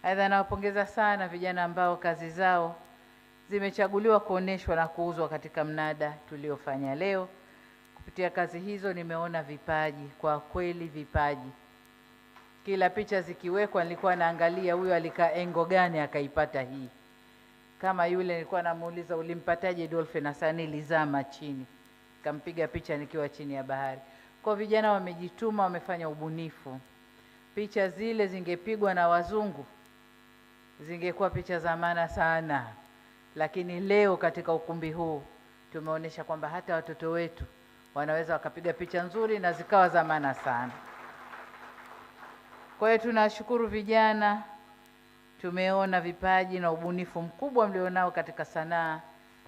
Aidha, nawapongeza sana vijana ambao kazi zao zimechaguliwa kuoneshwa na kuuzwa katika mnada tuliofanya leo. Kupitia kazi hizo nimeona vipaji, kwa kweli vipaji. Kila picha zikiwekwa nilikuwa naangalia huyo alikaa engo gani akaipata hii. Kama yule nilikuwa namuuliza ulimpataje dolphin, na sasa nilizama chini. Kampiga picha nikiwa chini ya bahari. Kwa vijana wamejituma, wamefanya ubunifu. Picha zile zingepigwa na wazungu zingekuwa picha za maana sana. Lakini leo katika ukumbi huu tumeonyesha kwamba hata watoto wetu wanaweza wakapiga picha nzuri na zikawa za maana sana. Kwa hiyo tunashukuru vijana, tumeona vipaji na ubunifu mkubwa mlionao katika sanaa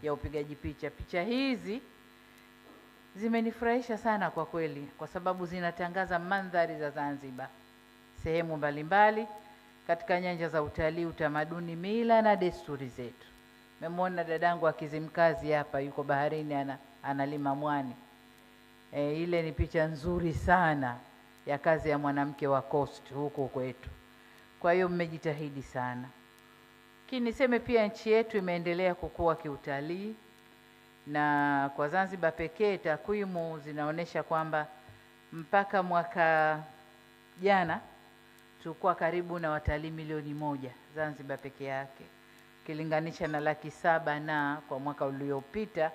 ya upigaji picha. Picha hizi zimenifurahisha sana kwa kweli, kwa sababu zinatangaza mandhari za Zanzibar, sehemu mbalimbali katika nyanja za utalii, utamaduni, mila na desturi zetu. Memwona dadangu Akizimkazi hapa yuko baharini analima mwani. Ile ni picha nzuri sana ya kazi ya mwanamke wa Coast huko kwetu. Kwa hiyo mmejitahidi sana. Lakini niseme pia nchi yetu imeendelea kukua kiutalii, na kwa Zanzibar pekee takwimu zinaonyesha kwamba mpaka mwaka jana tulikuwa karibu na watalii milioni 1 Zanzibar peke yake, ukilinganisha na 700,000 na kwa mwaka uliopita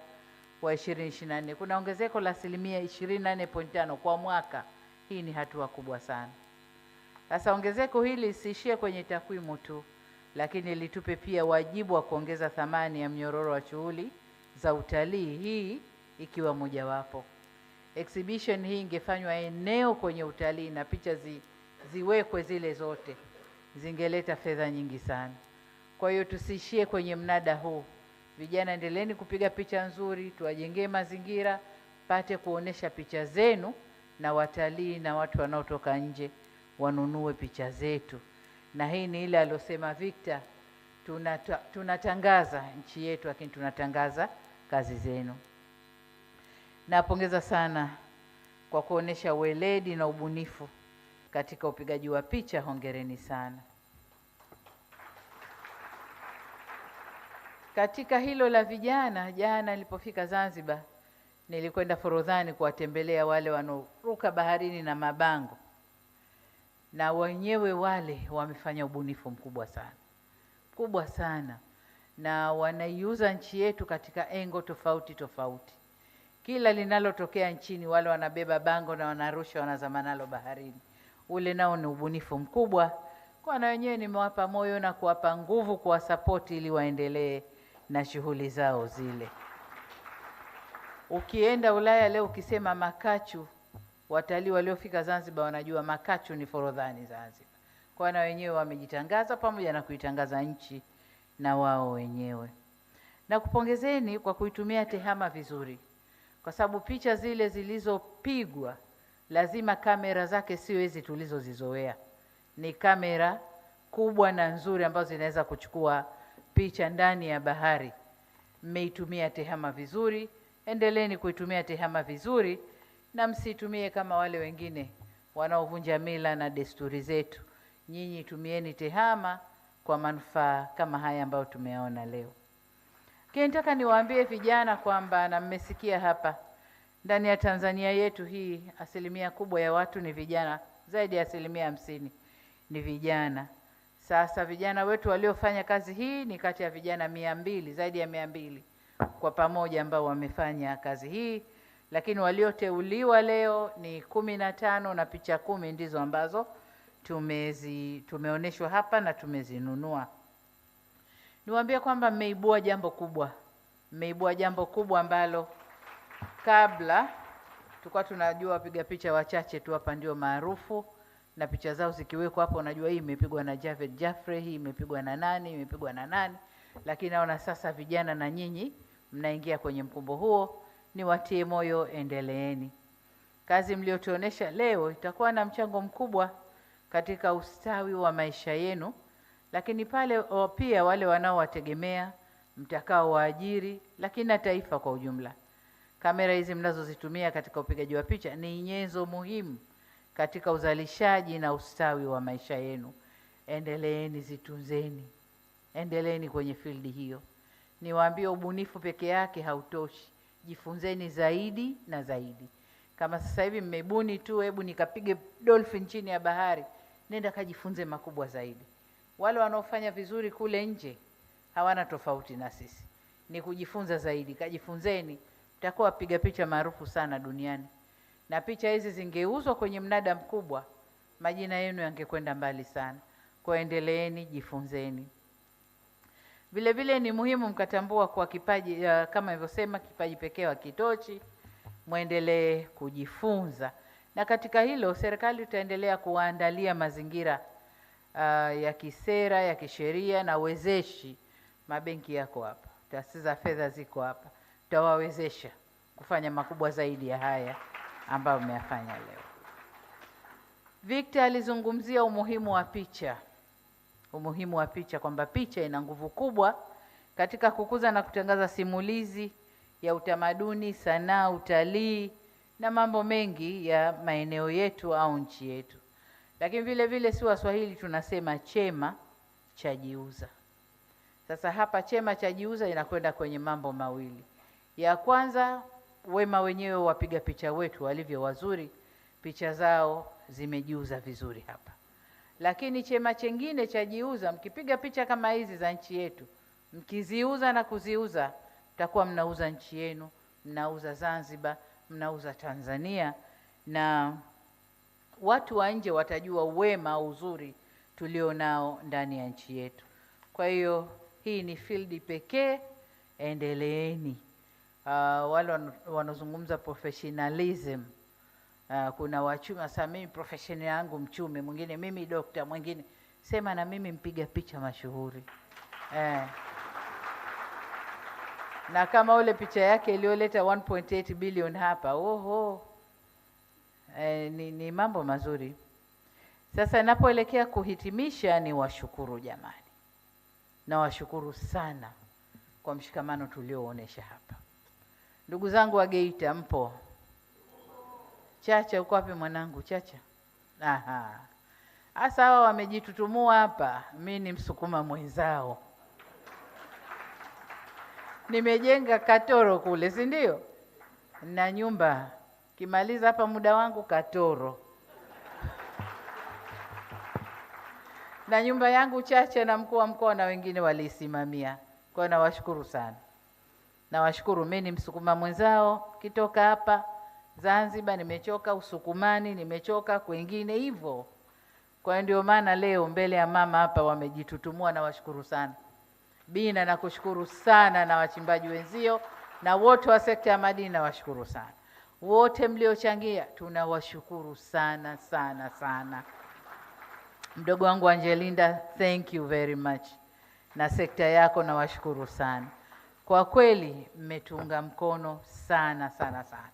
wa 2024 kuna ongezeko la 28.5% kwa mwaka. Hii ni hatua kubwa sana. Sasa ongezeko hili lisiishie kwenye takwimu tu, lakini litupe pia wajibu wa kuongeza thamani ya mnyororo wa shughuli za utalii, hii ikiwa mojawapo. Exhibition hii ingefanywa eneo kwenye utalii na picha ziwekwe zile zote, zingeleta fedha nyingi sana. Kwa hiyo tusiishie kwenye mnada huu. Vijana, endeleeni kupiga picha nzuri, tuwajengee mazingira, pate kuonesha picha zenu, na watalii na watu wanaotoka nje wanunue picha zetu. Na hii ni ile alosema Victor, tunatangaza nchi yetu, lakini tunatangaza kazi zenu. Napongeza sana kwa kuonesha weledi na ubunifu katika upigaji wa picha. Hongereni sana. Katika hilo la vijana, jana nilipofika Zanzibar, nilikwenda Forodhani kuwatembelea wale wanaoruka baharini na mabango, na wenyewe wale wamefanya ubunifu mkubwa sana, na wanaiuza nchi yetu katika engo tofauti tofauti. Kila linalotokea nchini wale wanabeba bango na wanarusha, wanazama nalo baharini. Ule nao ni ubunifu mkubwa. Kwa na wenyewe nimewapa moyo na kuwapa nguvu, kuwasapoti ili waendelee na shughuli zao zile. Ukienda Ulaya leo ukisema Makachu, watalii waliofika Zanzibar wanajua Makachu ni Forodhani Zanzibar. Kwa na wenyewe wamejitangaza pamoja na kuitangaza nchi na wao wenyewe. Na kupongezeni kwa kuitumia tehama vizuri, kwa sababu picha zile zilizopigwa lazima kamera zake sio hizi tulizozizoea. Ni kamera kubwa na nzuri ambazo zinaweza kuchukua picha ndani ya bahari. Mmeitumia tehama vizuri, endeleeni kuitumia tehama vizuri, na msitumie kama wale wengine wanaovunja mila na desturi zetu. Nyinyi tumieni tehama kwa manufaa kama haya ambayo tumeona leo. Nataka niwaambie vijana kwamba, na mmesikia hapa, ndani ya Tanzania yetu hii asilimia kubwa ya watu ni vijana, zaidi ya 50% ni vijana. Sasa vijana wetu waliofanya kazi hii ni kati ya vijana 200, zaidi ya 200 kwa pamoja ambao wamefanya kazi hii, lakini walioteuliwa leo ni 15 na picha 10 ndizo ambazo tumeonyeshwa hapa na tumezinunua. Niwaambie kwamba mmeibua jambo kubwa ambalo kabla tulikuwa tunajua wapiga picha wachache tu hapa ndio maarufu, na picha zao zikiwekwa hapo unajua hii imepigwa na Javed Jafre, hii imepigwa na nani, lakini naona sasa vijana na nyinyi mnaingia kwenye mkumbo huo. Niwatie moyo, endeleeni. Kazi mliotuonesha leo itakuwa na mchango mkubwa katika ustawi wa maisha yenu, lakini pale pia wale wanaowategemea, mtakao waajiri, lakini na taifa kwa ujumla. Kamera hizi mnazozitumia katika upigaji wa picha ni nyenzo muhimu katika uzalishaji na ustawi wa maisha yenu. endeleeni, zitunzeni, endeleeni kwenye field hiyo. Niwaambie, ubunifu peke yake hautoshi, jifunzeni zaidi na zaidi. Kama sasa hivi mmebuni tu, hebu nikapige dolphin chini ya bahari, nenda kajifunze makubwa zaidi. Wale wanaofanya vizuri kule nje hawana tofauti na sisi, ni kujifunza zaidi. Kajifunzeni, mtakuwa wapiga picha maarufu sana duniani, na picha hizi zingeuzwa kwenye mnada mkubwa, majina yenu yangekwenda mbali sana. Kwa endeleeni, jifunzeni. Vile vile ni muhimu mkatambua kwa kipaji kama nilivyosema, kipaji pekee hakitoshi, muendelee kujifunza. Na katika hilo serikali itaendelea kuwaandalia mazingira ya kisera, ya kisheria na wezeshi. Mabenki yako hapa, taasisi za fedha ziko hapa, tutawawezesha kufanya makubwa zaidi ya haya ambayo mmeyafanya leo. Victor alizungumzia umuhimu wa picha. Umuhimu wa picha, kwamba picha ina nguvu kubwa katika kukuza na kutangaza simulizi ya utamaduni, sanaa, utalii na mambo mengi ya maeneo yetu au nchi yetu. Lakini vile vile si Waswahili tunasema chema chajiuza. Sasa hapa chema chajiuza inakwenda kwenye mambo mawili. Ya kwanza, wema wenyewe wapiga picha wetu walivyo wazuri, picha zao zimejiuza vizuri hapa. Lakini chema chengine chajiuza, mkipiga picha kama hizi za nchi yetu, mkiziuza na kuziuza, mtakuwa mnauza nchi yenu, mnauza Zanzibar, mnauza Tanzania, na watu wa nje watajua wema au uzuri tulionao ndani ya nchi yetu. Kwa hiyo hii ni field pekee, endeleeni. Wale wanazungumza professionalism, kuna wachumi. Sasa mimi profession yangu mchumi, mwingine mimi dokta, mwingine sema na mimi mpiga picha mashuhuri na kama ule picha yake iliyoleta 1.8 billion hapa, ni mambo mazuri. Sasa ninapoelekea kuhitimisha, ni washukuru jamani, na washukuru sana kwa mshikamano tulioonesha hapa. Ndugu zangu wa Geita, mpo? Chacha, uko wapi mwanangu? Chacha, hasa hao wamejitutumua hapa. Mimi ni Msukuma mwenzao, nimejenga Katoro kule, si ndio? Na nyumba, kimaliza hapa muda wangu Katoro na nyumba yangu Chacha, na mkuu wa mkoa na wengine waliisimamia. Kwa hiyo nawashukuru sana, nawashukuru. Mimi ni Msukuma mwenzao, kitoka hapa Zanzibar nimechoka, Usukumani nimechoka, kwingine hivyo. Kwa hiyo ndio maana leo mbele ya mama hapa wamejitutumua, na washukuru sana. Bina, nakushukuru sana, na wachimbaji wenzio na wote wa sekta ya madini nawashukuru sana. Wote mliochangia tunawashukuru sana sana sana. Mdogo wangu Angelinda, thank you very much. Na sekta yako nawashukuru sana. Kwa kweli mmetunga mkono sana sana sana.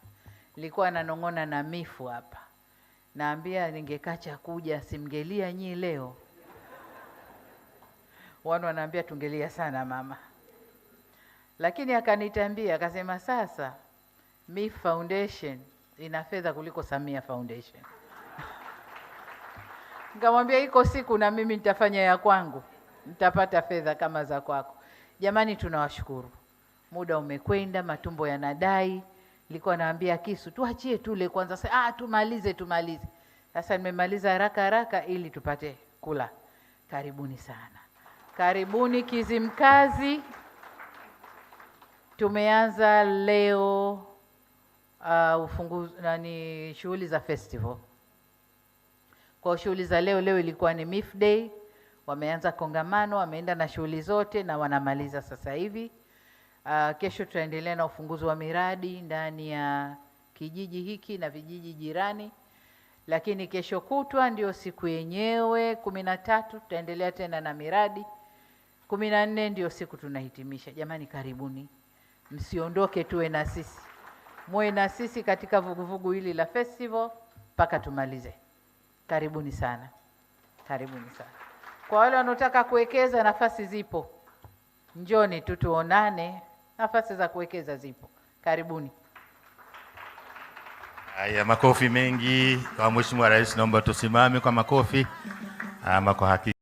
Nilikuwa nanong'ona na Mifu hapa, naambia ningekacha kuja simgelia nyi leo. Wanaambia tungelia sana mama, lakini akanitambia akasema, sasa Mifu Foundation ina fedha kuliko Samia Foundation. Nikamwambia iko siku na mimi nitafanya ya kwangu, nitapata fedha kama za kwako. Jamani, tunawashukuru. Muda umekwenda, matumbo yanadai. Nilikuwa naambia Kisu tuachie tule kwanza, sasa tumalize. Sasa nimemaliza haraka ili tupate kula. Karibuni sana, karibuni Kizimkazi. Tumeanza leo ufunguzi shughuli za festival. Kwa shughuli za leo ilikuwa ni MIF Day, wameanza kongamano, wameenda na shughuli zote na wanamaliza sasa hivi. Kesho tutaendelea na ufunguzi wa miradi ndani ya kijiji hiki na vijiji jirani, lakini kesho kutwa ndio siku yenyewe 13 tutaendelea tena na miradi. 14 ndio siku tunahitimisha. Jamani, karibuni, msiondoke, tuwe na sisi, muwe na sisi katika vuguvugu hili la festival mpaka tumalize. Karibuni sana, karibuni sana. Kwa wale wanaotaka kuwekeza, nafasi zipo, njoni tu tuonane, nafasi za kuwekeza zipo. Karibuni. Haya, makofi mengi kwa Mheshimiwa Rais. Naomba tusimame kwa makofi. Kwa hakika